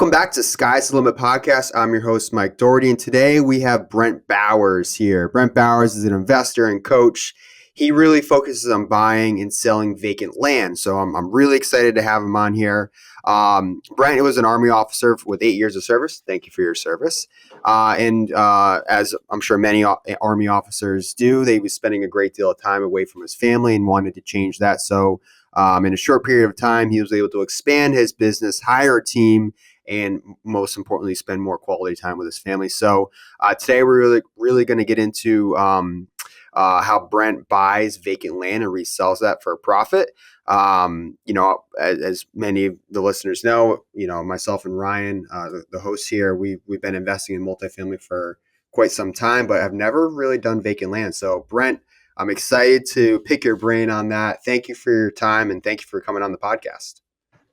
Welcome back to Sky's the Limit podcast. I'm your host, Mike Doherty, and today we have Brent Bowers here. Brent Bowers is an investor and coach. He really focuses on buying and selling vacant land, so I'm really excited to have him on here. Brent was an Army officer with 8 years of service. Thank you for your service. And as I'm sure many Army officers do, they was spending a great deal of time away from his family and wanted to change that. So in a short period of time, he was able to expand his business, hire a team, and most importantly, spend more quality time with his family. So today we're really going to get into how Brent buys vacant land and resells that for a profit. As many of the listeners know, myself and Ryan, the hosts here, we've been investing in multifamily for quite some time, but have never really done vacant land. So Brent, I'm excited to pick your brain on that. Thank you for your time and thank you for coming on the podcast.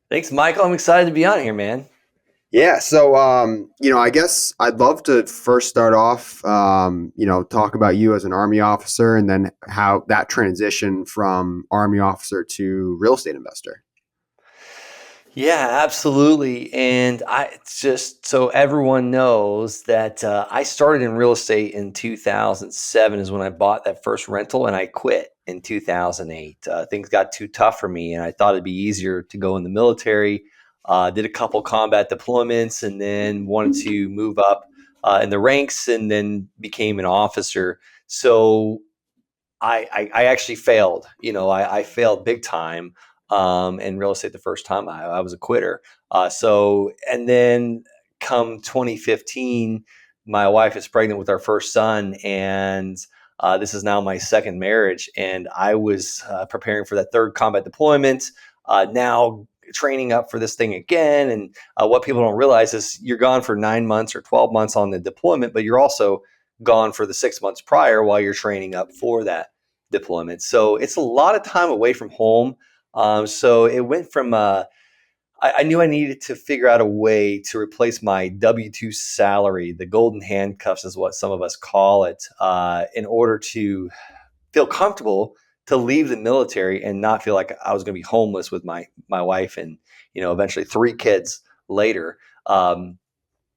Thanks, Michael. I'm excited to be on here, man. Yeah. So, I guess I'd love to first start off, talk about you as an Army officer and then how that transition from Army officer to real estate investor. Yeah, absolutely. And it's just so everyone knows that I started in real estate in 2007 is when I bought that first rental, and I quit in 2008. Things got too tough for me, and I thought it'd be easier to go in the military. Did a couple combat deployments and then wanted to move up in the ranks and then became an officer. So I actually failed. I failed big time in real estate the first time. I was a quitter. And then come 2015, my wife is pregnant with our first son, and this is now my second marriage. And I was preparing for that third combat deployment. Now training up for this thing again. And what people don't realize is you're gone for 9 months or 12 months on the deployment, but you're also gone for the 6 months prior while you're training up for that deployment. So it's a lot of time away from home. So it went from, I knew I needed to figure out a way to replace my W-2 salary. The golden handcuffs is what some of us call it, in order to feel comfortable to leave the military and not feel like I was going to be homeless with my wife and, eventually 3 kids later.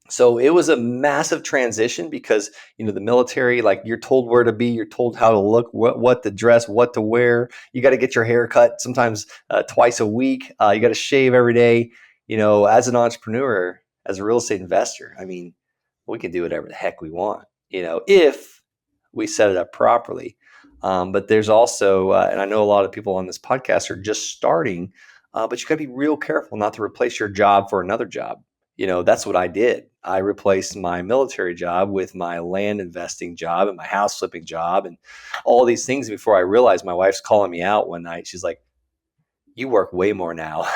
So it was a massive transition because, the military, like you're told where to be, you're told how to look, what to dress, what to wear. You got to get your hair cut sometimes twice a week. You got to shave every day. As an entrepreneur, as a real estate investor, I mean, we can do whatever the heck we want, if we set it up properly. But there's also, and I know a lot of people on this podcast are just starting, but you got to be real careful not to replace your job for another job. That's what I did. I replaced my military job with my land investing job and my house flipping job and all these things before I realized my wife's calling me out one night. She's like, "You work way more now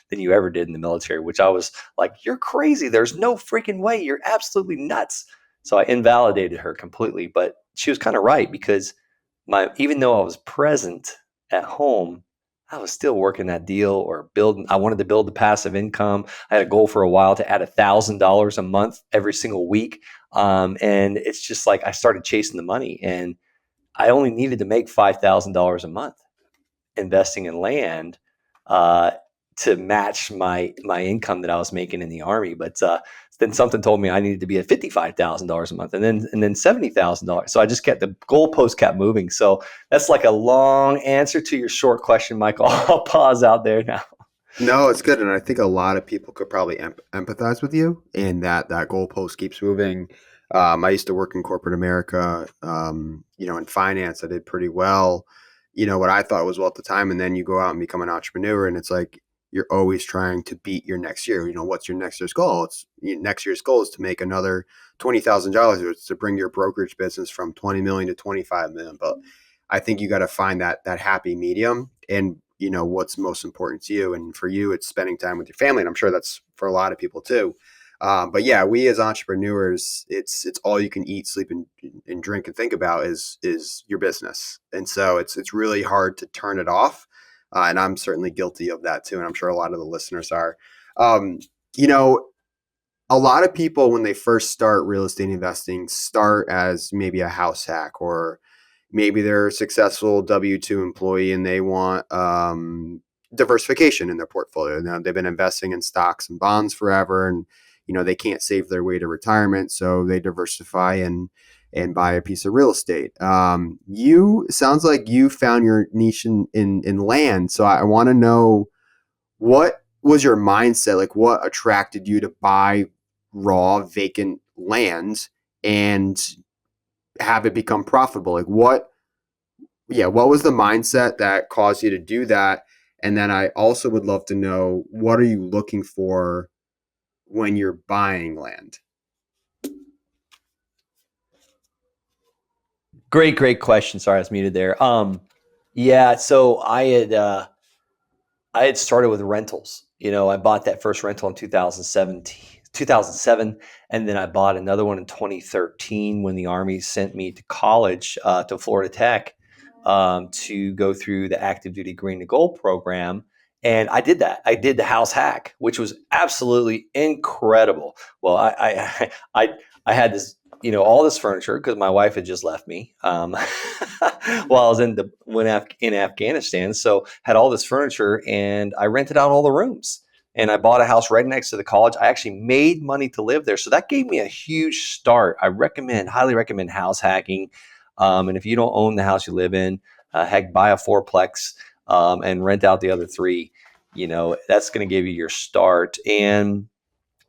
than you ever did in the military," which I was like, "You're crazy. There's no freaking way. You're absolutely nuts." So I invalidated her completely, but she was kind of right because even though I was present at home, I was still working that deal or building. I wanted to build the passive income. I had a goal for a while to add $1,000 a month every single week. And it's just like I started chasing the money, and I only needed to make $5,000 a month investing in land to match my income that I was making in the Army. But then something told me I needed to be at $55,000 a month, and then $70,000. So I just kept the goalpost kept moving. So that's like a long answer to your short question, Michael. I'll pause out there now. No, it's good. And I think a lot of people could probably empathize with you in that goalpost keeps moving. I used to work in corporate America, in finance. I did pretty well, what I thought was well at the time. And then you go out and become an entrepreneur, and it's like, you're always trying to beat your next year. What's your next year's goal? Next year's goal is to make another $20,000. It's to bring your brokerage business from 20 million to 25 million. But I think you got to find that happy medium and, what's most important to you. And for you, it's spending time with your family. And I'm sure that's for a lot of people too. But yeah, we as entrepreneurs, it's all you can eat, sleep, and drink and think about is your business. And so it's really hard to turn it off. And I'm certainly guilty of that too. And I'm sure a lot of the listeners are. A lot of people, when they first start real estate investing, start as maybe a house hack, or maybe they're a successful W-2 employee and they want, diversification in their portfolio. Now they've been investing in stocks and bonds forever, and they can't save their way to retirement, so they diversify and buy a piece of real estate. You sounds like you found your niche in land. So I want to know, what was your mindset? Like, what attracted you to buy raw vacant land and have it become profitable? Like, what was the mindset that caused you to do that? And then I also would love to know, what are you looking for when you're buying land? Great question. Sorry, I was muted there. Yeah, so I had started with rentals. I bought that first rental in 2007, and then I bought another one in 2013 when the Army sent me to college, to Florida Tech, to go through the active duty green to gold program. And I did that. I did the house hack, which was absolutely incredible. Well, I had this, all this furniture because my wife had just left me, while I was in Afghanistan. So had all this furniture, and I rented out all the rooms. And I bought a house right next to the college. I actually made money to live there, so that gave me a huge start. Highly recommend house hacking. And if you don't own the house you live in, heck, buy a fourplex, and rent out the other three. That's going to give you your start. And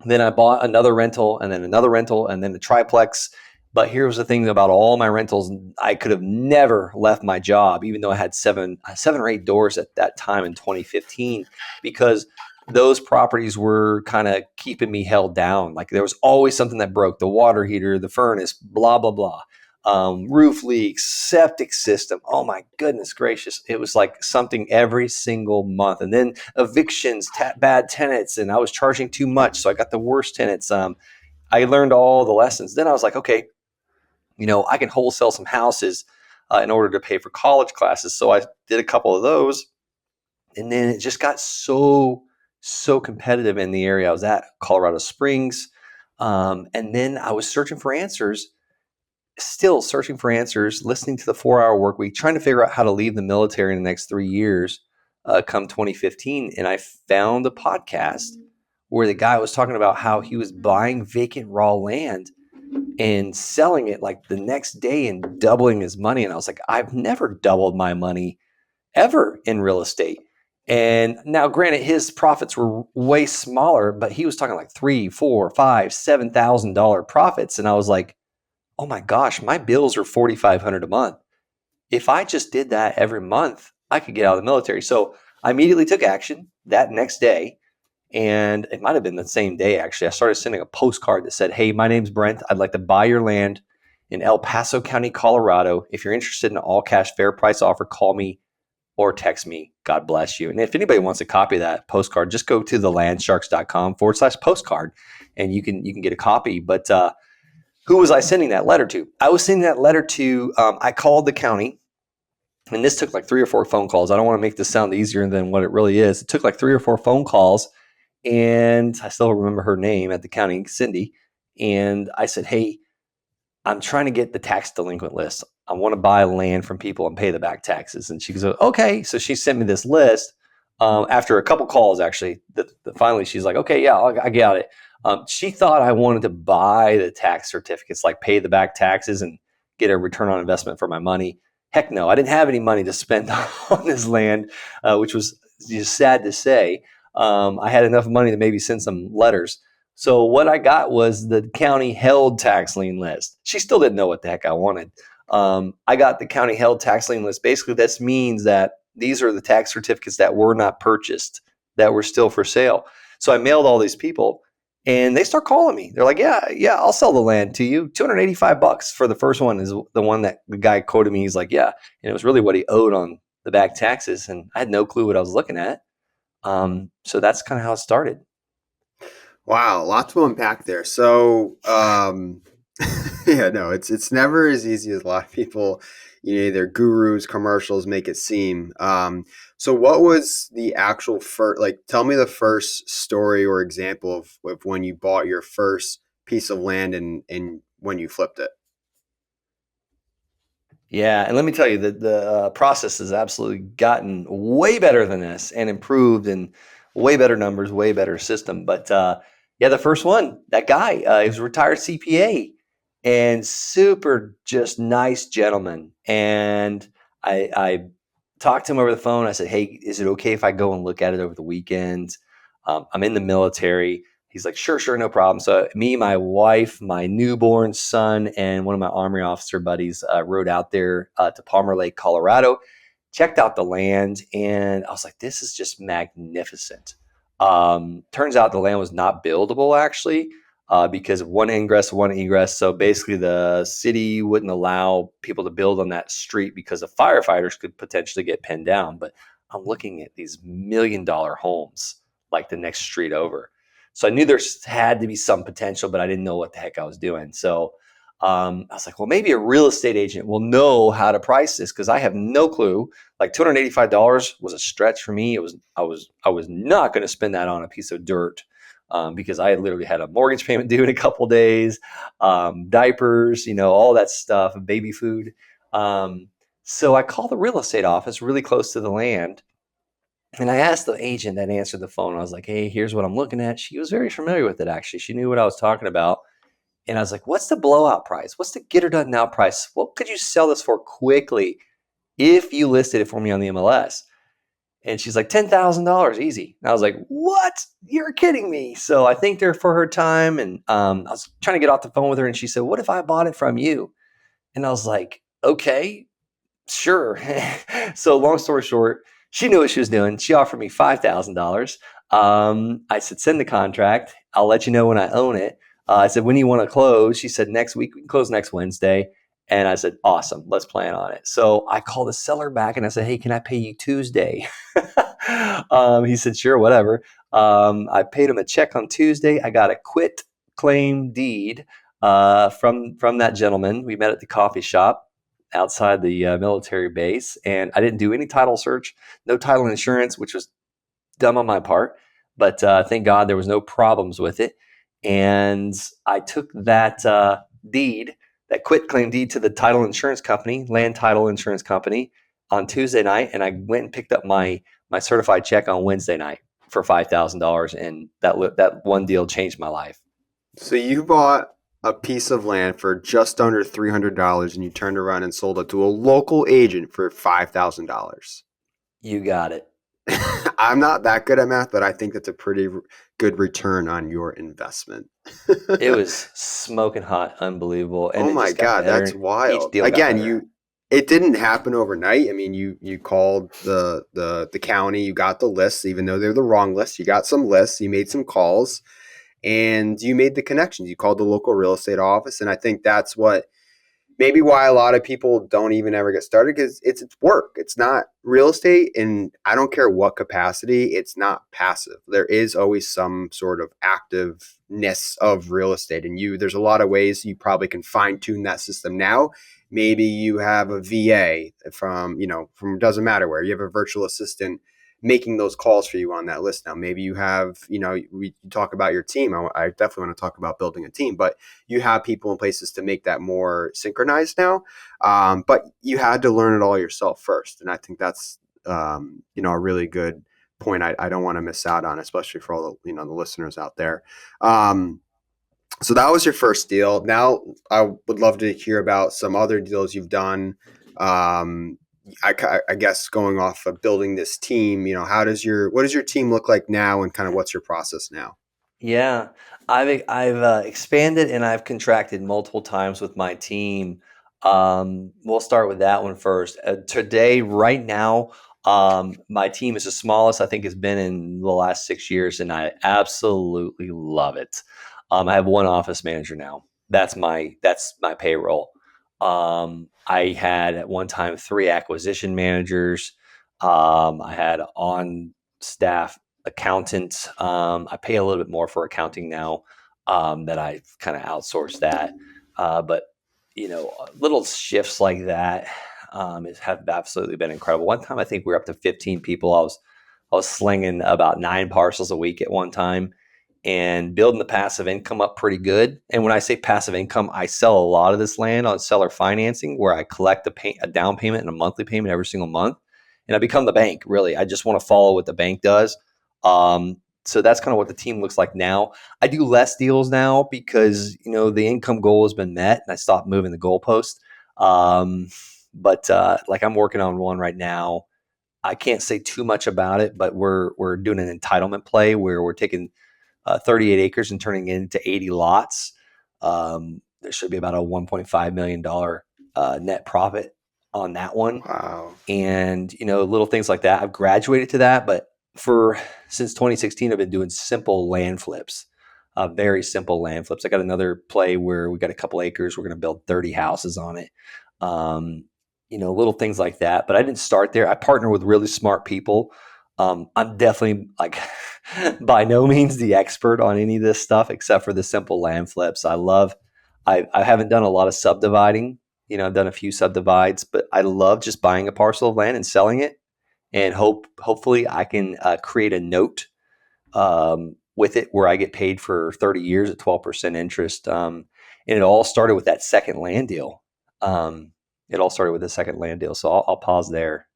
then I bought another rental, and then another rental, and then the triplex. But here's the thing about all my rentals: I could have never left my job, even though I had seven or eight doors at that time in 2015, because those properties were kind of keeping me held down. Like, there was always something that broke: the water heater, the furnace, blah blah blah, roof leaks, septic system. Oh my goodness gracious! It was like something every single month, and then evictions, bad tenants, and I was charging too much, so I got the worst tenants. I learned all the lessons. Then I was like, okay, I can wholesale some houses, in order to pay for college classes. So I did a couple of those, and then it just got so competitive in the area I was at, Colorado Springs. And then I was searching for answers, still searching for answers, listening to the 4 Hour Work Week, trying to figure out how to leave the military in the next 3 years, come 2015. And I found a podcast where the guy was talking about how he was buying vacant raw land and selling it like the next day and doubling his money. And I was like, I've never doubled my money ever in real estate. And now, granted, his profits were way smaller, but he was talking like $3, 4, 5, $7,000 profits. And I was like, oh my gosh, my bills are $4,500 a month. If I just did that every month, I could get out of the military. So I immediately took action that next day. And it might have been the same day, actually. I started sending a postcard that said, hey, my name's Brent. I'd like to buy your land in El Paso County, Colorado. If you're interested in an all cash fair price offer, call me or text me. God bless you. And if anybody wants a copy of that postcard, just go to thelandsharks.com/postcard, and you can get a copy. But who was I sending that letter to? I was sending that letter to, I called the county, and this took like 3 or 4 phone calls. I don't want to make this sound easier than what it really is. It took like 3 or 4 phone calls, and I still remember her name at the county, Cindy. And I said, hey, I'm trying to get the tax delinquent list. I want to buy land from people and pay the back taxes. And she goes, okay. So she sent me this list, after a couple calls, actually. Finally, she's like, okay, yeah, I got it. She thought I wanted to buy the tax certificates, like pay the back taxes and get a return on investment for my money. Heck no, I didn't have any money to spend on this land, which was just sad to say. I had enough money to maybe send some letters. So what I got was the county held tax lien list. She still didn't know what the heck I wanted. I got the county held tax lien list. Basically, this means that these are the tax certificates that were not purchased, that were still for sale. So I mailed all these people, and they start calling me. They're like, yeah, I'll sell the land to you. $285 for the first one is the one that the guy quoted me. He's like, yeah. And it was really what he owed on the back taxes. And I had no clue what I was looking at. So that's kind of how it started. Wow, a lot to unpack there. So, yeah, no, it's never as easy as a lot of people, either gurus, commercials make it seem. So what was the actual first, like, tell me the first story or example of when you bought your first piece of land and when you flipped it. Yeah, and let me tell you that the process has absolutely gotten way better than this and improved, and way better numbers, way better system. But yeah, the first one, that guy, he was a retired CPA and super just nice gentleman. And I talked to him over the phone. I said, "Hey, is it okay if I go and look at it over the weekend? I'm in the military." He's like, "Sure, sure, no problem." So me, my wife, my newborn son, and one of my Army officer buddies rode out there to Palmer Lake, Colorado, checked out the land, and I was like, "This is just magnificent." Turns out the land was not buildable actually, because of one ingress, one egress. So basically, the city wouldn't allow people to build on that street because the firefighters could potentially get pinned down. But I'm looking at these $1 million homes like the next street over. So I knew there had to be some potential, but I didn't know what the heck I was doing. So I was like, well, maybe a real estate agent will know how to price this because I have no clue. Like $285 was a stretch for me. I was not going to spend that on a piece of dirt, because I literally had a mortgage payment due in a couple days, diapers, all that stuff, baby food. So I called the real estate office really close to the land, and I asked the agent that answered the phone. I was like, "Hey, here's what I'm looking at." She was very familiar with it, actually. She knew what I was talking about. And I was like, "What's the blowout price? What's the get her done now price? What could you sell this for quickly if you listed it for me on the MLS?" And she's like, $10,000 easy. And I was like, "What? You're kidding me." So I thanked her for her time. And I was trying to get off the phone with her. And she said, "What if I bought it from you?" And I was like, "Okay, sure." So long story short, she knew what she was doing. She offered me $5,000. I said, "Send the contract. I'll let you know when I own it." I said, "When do you want to close?" She said, "Next week. We can close next Wednesday." And I said, "Awesome. Let's plan on it." So I called the seller back and I said, "Hey, can I pay you Tuesday?" He said, "Sure, whatever." I paid him a check on Tuesday. I got a quit claim deed from that gentleman. We met at the coffee shop outside the military base, and I didn't do any title search, no title insurance, which was dumb on my part. But thank God there was no problems with it. And I took that deed, that quit claim deed, to the title insurance company, land title insurance company, on Tuesday night, and I went and picked up my certified check on Wednesday night for $5,000, and that one deal changed my life. So you bought a piece of land for just under $300 and you turned around and sold it to a local agent for $5,000. You got it. I'm not that good at math, but I think that's a pretty good return on your investment. It was smoking hot, unbelievable, and Oh it my just got God, that's better. Each wild. deal got Again, better. it didn't happen overnight. I mean, you called the county, you got the lists, even though they're the wrong list. You got some lists, you made some calls, and you made the connections. You called the local real estate office, and I think that's what maybe why a lot of people don't even ever get started because it's work. It's not real estate, and I don't care what capacity. It's not passive. There is always some sort of activeness of real estate, and there's a lot of ways you probably can fine tune that system now. Maybe you have a VA from doesn't matter where you have a virtual assistant making those calls for you on that list now. Maybe you have, we talk about your team. I definitely want to talk about building a team, but you have people in places to make that more synchronized now. But you had to learn it all yourself first. And I think that's, a really good point I don't want to miss out on, especially for all the, the listeners out there. So that was your first deal. Now I would love to hear about some other deals you've done. Um, I guess going off of building this team, what does your team look like now, and kind of what's your process now? Yeah, I've expanded and I've contracted multiple times with my team. We'll start with that one first. Today, right now, my team is the smallest I think it's been in the last 6 years, and I absolutely love it. I have one office manager now. That's my payroll. I had at one time three acquisition managers. I had on staff accountant. I pay a little bit more for accounting now, that I've kind of outsourced that. But little shifts like that have absolutely been incredible. One time, I think we were up to 15 people. I was slinging about 9 parcels a week at one time, and building the passive income up pretty good. And when I say passive income, I sell a lot of this land on seller financing, where I collect a down payment and a monthly payment every single month, and I become the bank. Really, I just want to follow what the bank does. So that's kind of what the team looks like now. I do less deals now because the income goal has been met, and I stopped moving the goalpost. But like I'm working on one right now. I can't say too much about it, but we're doing an entitlement play where we're taking 38 acres and turning it into 80 lots. There should be about a $1.5 million net profit on that one. Wow. And, little things like that. I've graduated to that, but since 2016, I've been doing simple land flips, very simple land flips. I got another play where we got a couple acres. We're going to build 30 houses on it. Little things like that. But I didn't start there. I partner with really smart people. I'm definitely like by no means the expert on any of this stuff except for the simple land flips. I haven't done a lot of subdividing. I've done a few subdivides, but I love just buying a parcel of land and selling it, and hopefully I can create a note with it where I get paid for 30 years at 12% interest. And it all started with that second land deal. So I'll pause there.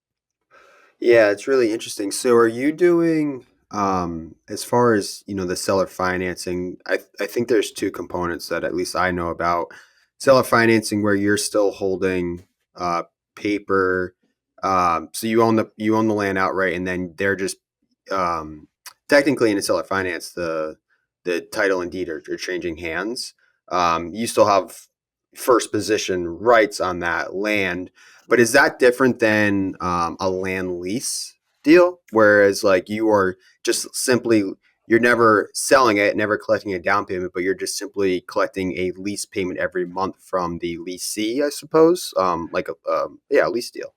Yeah, it's really interesting. So are you doing as far as, the seller financing, I think there's two components that at least I know about. Seller financing where you're still holding uh paper, so you own the land outright, and then they're just um technically in a seller finance, the title and deed are changing hands. You still have first position rights on that land, but is that different than a land lease deal? Whereas like you are just simply, you're never selling it, never collecting a down payment, but you're just simply collecting a lease payment every month from the leasee, I suppose. Like a lease deal.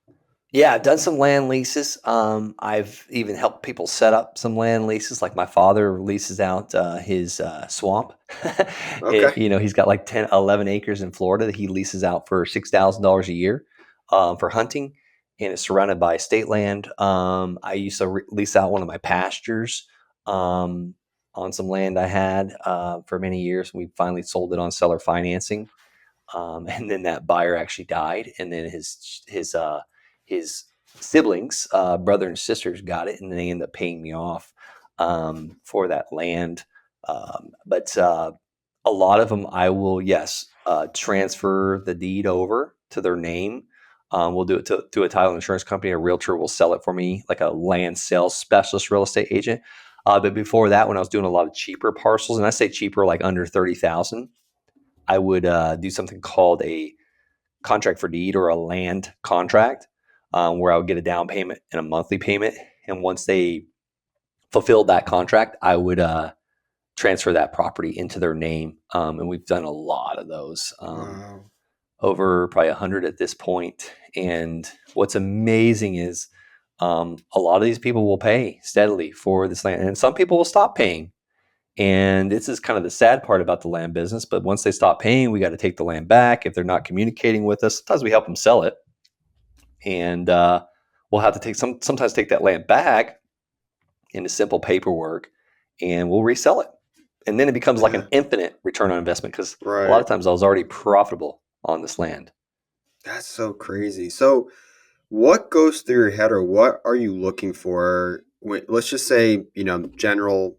Yeah, I've done some land leases. I've even helped people set up some land leases. Like my father leases out his swamp. Okay. He's got like 10, 11 acres in Florida that he leases out for $6,000 a year for hunting, and it's surrounded by state land. I used to lease out one of my pastures um, on some land I had for many years. We finally sold it on seller financing, and then that buyer actually died, and then his siblings, brother and sisters, got it, and they ended up paying me off for that land. But a lot of them, I will, yes, transfer the deed over to their name. We'll do it to a title insurance company. A realtor will sell it for me, like a land sales specialist real estate agent. But before that, when I was doing a lot of cheaper parcels, and I say cheaper, like under 30,000, I would do something called a contract for deed or a land contract, where I would get a down payment and a monthly payment. And once they fulfilled that contract, I would transfer that property into their name. And we've done a lot of those, Wow. over probably 100 at this point. And what's amazing is a lot of these people will pay steadily for this land, and some people will stop paying. And this is kind of the sad part about the land business. But once they stop paying, we got to take the land back. If they're not communicating with us, sometimes we help them sell it, and we'll have to sometimes take that land back into simple paperwork, and we'll resell it. And then it becomes like Yeah. an infinite return on investment, because a lot Right. of times I was already profitable on this land. That's so crazy. So what goes through your head, or what are you looking for when, let's just say, general,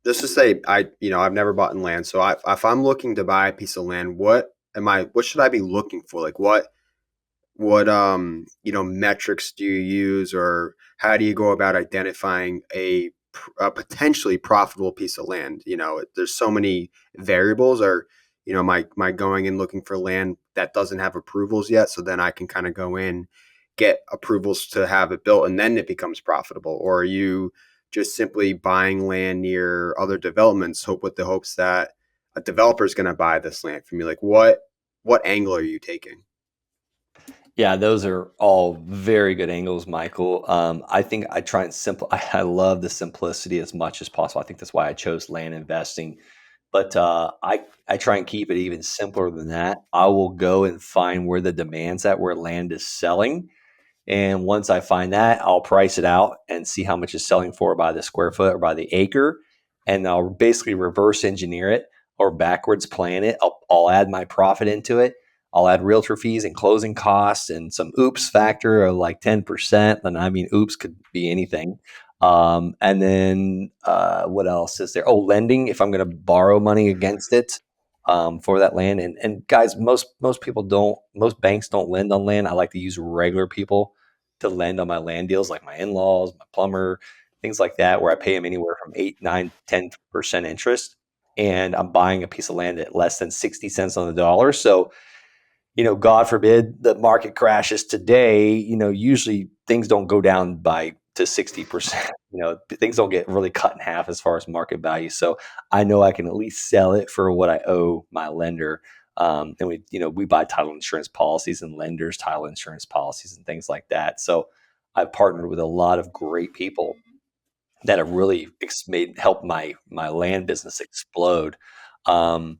just to say, I've never bought in land. So if I'm looking to buy a piece of land, what should I be looking for? Like what metrics do you use, or how do you go about identifying a potentially profitable piece of land? There's so many variables. Or my going and looking for land that doesn't have approvals yet, so then I can kind of go in, get approvals to have it built, and then it becomes profitable? Or are you just simply buying land near other developments, with the hopes that a developer is going to buy this land from you? Like what angle are you taking? Yeah, those are all very good angles, Michael. I think I try and I love the simplicity as much as possible. I think that's why I chose land investing. But I try and keep it even simpler than that. I will go and find where the demand's at, where land is selling. And once I find that, I'll price it out and see how much it's selling for by the square foot or by the acre. and I'll basically reverse engineer it or backwards plan it. I'll add my profit into it. I'll add realtor fees and closing costs and some oops factor of like 10%. And I mean, oops could be anything. And then what else is there? Oh, lending. If I'm going to borrow money against it for that land. And guys, most people don't, most banks don't lend on land. I like to use regular people to lend on my land deals, like my in-laws, my plumber, things like that, where I pay them anywhere from 8, 9, 10% interest. And I'm buying a piece of land at less than 60 cents on the dollar. So, God forbid the market crashes today, usually things don't go down by to 60%. Things don't get really cut in half as far as market value. So I know I can at least sell it for what I owe my lender. And we buy title insurance policies and lenders title insurance policies and things like that. So I've partnered with a lot of great people that have really helped my land business explode. Um,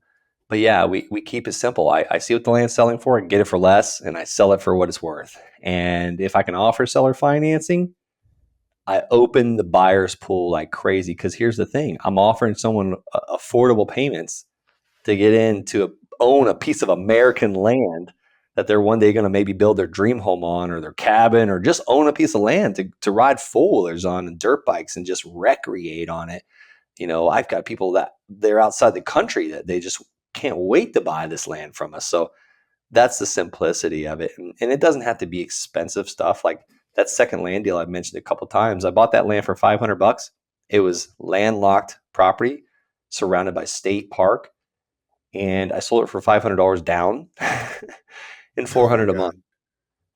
but yeah, we keep it simple. I see what the land's selling for, I get it for less, and I sell it for what it's worth. And if I can offer seller financing, I open the buyer's pool like crazy. Because here's the thing: I'm offering someone affordable payments to get in to own a piece of American land that they're one day going to maybe build their dream home on, or their cabin, or just own a piece of land to ride four-wheelers on and dirt bikes and just recreate on it. I've got people that they're outside the country that they just can't wait to buy this land from us. So that's the simplicity of it. And it doesn't have to be expensive stuff. Like that second land deal I've mentioned a couple times. I bought that land for $500. It was landlocked property surrounded by state park, and I sold it for $500 down and Oh my 400 a month God.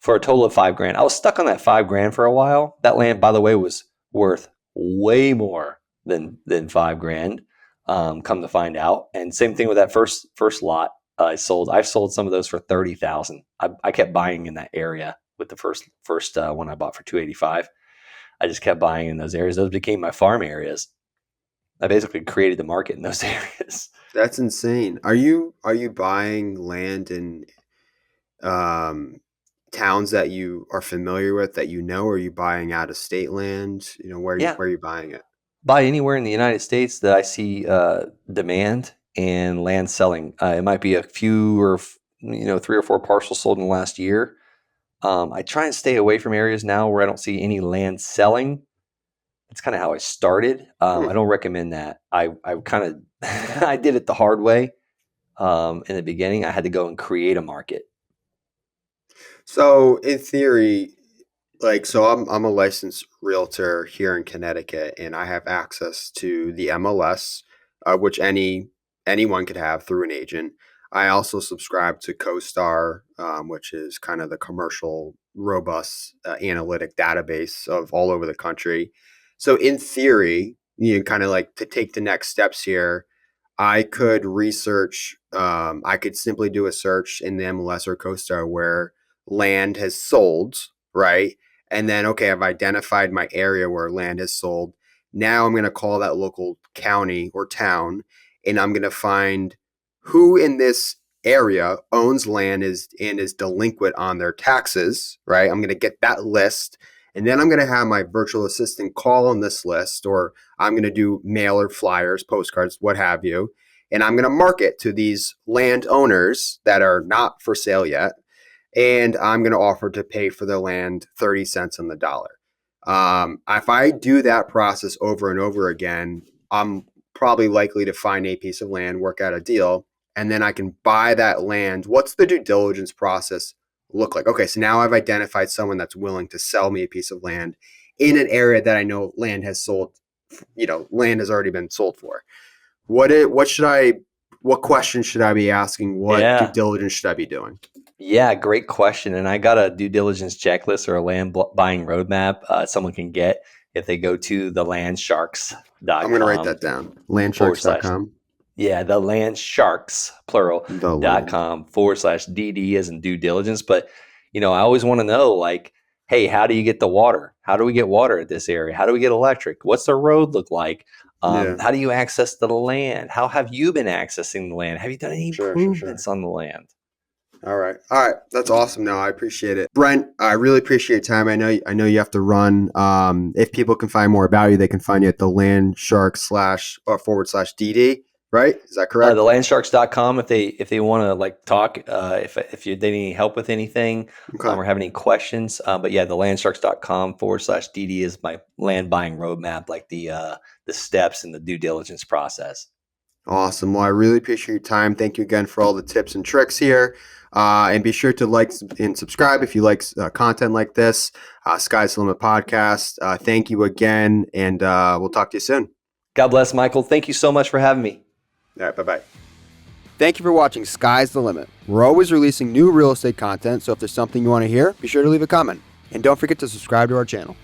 for a total of 5 grand. I was stuck on that 5 grand for a while. That land, by the way, was worth way more than 5 grand. Come to find out, and same thing with that first lot I sold. I've sold some of those for 30,000. I kept buying in that area with the first one I bought for 285. I just kept buying in those areas. Those became my farm areas. I basically created the market in those areas. That's insane. Are you buying land in um, towns that you are familiar with that or are you buying out of state land? Yeah, Where are you buying it? buy anywhere in the United States that I see demand and land selling. It might be a few or 3 or 4 parcels sold in the last year. I try and stay away from areas now where I don't see any land selling. That's kind of how I started. I Hmm. don't recommend that. I kind of I did it the hard way. In the beginning, I had to go and create a market. So in theory, I'm a licensed realtor here in Connecticut, and I have access to the MLS, which anyone could have through an agent. I also subscribe to CoStar, which is kind of the commercial, robust analytic database of all over the country. So in theory, kind of like to take the next steps here, I could research. I could simply do a search in the MLS or CoStar where land has sold, right? And then, okay, I've identified my area where land is sold. Now I'm going to call that local county or town, and I'm going to find who in this area owns land and is delinquent on their taxes, right? I'm going to get that list. And then I'm going to have my virtual assistant call on this list, or I'm going to do mailer flyers, postcards, what have you. And I'm going to market to these landowners that are not for sale yet, and I'm going to offer to pay for the land 30 cents on the dollar. If I do that process over and over again, I'm probably likely to find a piece of land, work out a deal, and then I can buy that land. What's the due diligence process look like? Okay, so now I've identified someone that's willing to sell me a piece of land in an area that I know land has sold, land has already been sold for. What questions should I be asking? What due Yeah. diligence should I be doing? Yeah, great question. And I got a due diligence checklist or a buying roadmap someone can get if they go to I'm going to write thelandsharks.com that down. forward slash, Landsharks.com. yeah, the landsharks, plural, The dot land. com forward slash DD as in due diligence. But, I always want to know, like, hey, how do you get the water? How do we get water at this area? How do we get electric? What's the road look like? Yeah, How do you access the land? How have you been accessing the land? Have you done any sure, sure, sure. improvements on the land? All right. All right. That's awesome. No, I appreciate it. Brent, I really appreciate your time. I know you have to run. If people can find more about you, they can find you at the land shark slash or / DD, right? Is that correct? Thelandsharks.com if they want to like talk, if they need any help with anything, Okay. or have any questions. But yeah, thelandsharks.com / DD is my land buying roadmap, like the steps and the due diligence process. Awesome. Well, I really appreciate your time. Thank you again for all the tips and tricks here. And be sure to like and subscribe if you like content like this. Sky's the Limit podcast. Thank you again, and we'll talk to you soon. God bless, Michael. Thank you so much for having me. All right. Bye-bye. Thank you for watching Sky's the Limit. We're always releasing new real estate content, so if there's something you want to hear, be sure to leave a comment. And don't forget to subscribe to our channel.